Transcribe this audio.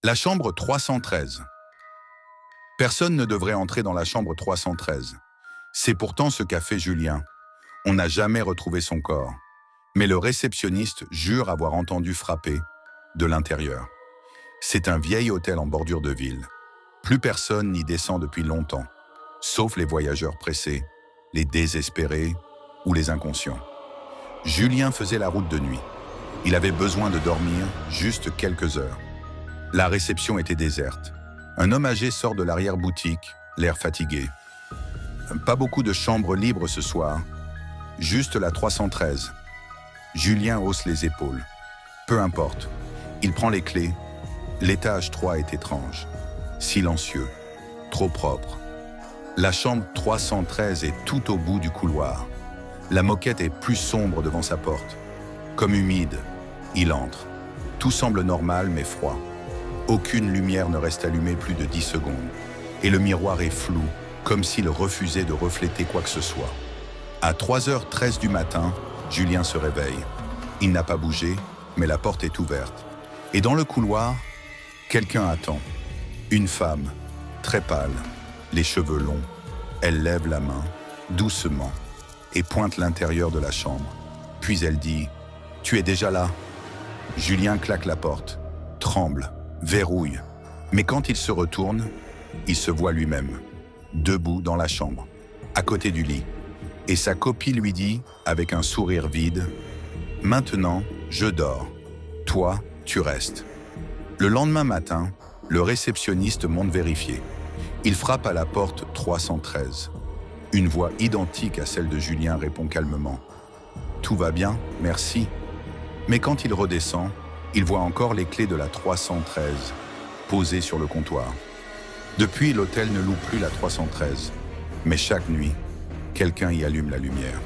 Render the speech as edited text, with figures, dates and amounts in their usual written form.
La chambre 313. Personne ne devrait entrer dans la chambre 313. C'est pourtant ce qu'a fait Julien. On n'a jamais retrouvé son corps. Mais le réceptionniste jure avoir entendu frapper de l'intérieur. C'est un vieil hôtel en bordure de ville. Plus personne n'y descend depuis longtemps, sauf les voyageurs pressés, les désespérés ou les inconscients. Julien faisait la route de nuit. Il avait besoin de dormir juste quelques heures. La réception était déserte. Un homme âgé sort de l'arrière-boutique, l'air fatigué. Pas beaucoup de chambres libres ce soir, juste la 313. Julien hausse les épaules. Peu importe. Il prend les clés. L'étage 3 est étrange. Silencieux. Trop propre. La chambre 313 est tout au bout du couloir. La moquette est plus sombre devant sa porte. Comme humide, il entre. Tout semble normal mais froid. Aucune lumière ne reste allumée plus de 10 secondes. Et le miroir est flou, comme s'il refusait de refléter quoi que ce soit. À 3h13 du matin, Julien se réveille. Il n'a pas bougé, mais la porte est ouverte. Et dans le couloir, quelqu'un attend. Une femme, très pâle, les cheveux longs. Elle lève la main, doucement, et pointe l'intérieur de la chambre. Puis elle dit « Tu es déjà là ?» Julien claque la porte, tremble, verrouille. Mais quand il se retourne, il se voit lui-même, debout dans la chambre, à côté du lit. Et sa copie lui dit, avec un sourire vide, « Maintenant, je dors. Toi, tu restes. » Le lendemain matin, le réceptionniste monte vérifier. Il frappe à la porte 313. Une voix identique à celle de Julien répond calmement. « Tout va bien, merci. » Mais quand il redescend, il voit encore les clés de la 313 posées sur le comptoir. Depuis, l'hôtel ne loue plus la 313. Mais chaque nuit, quelqu'un y allume la lumière.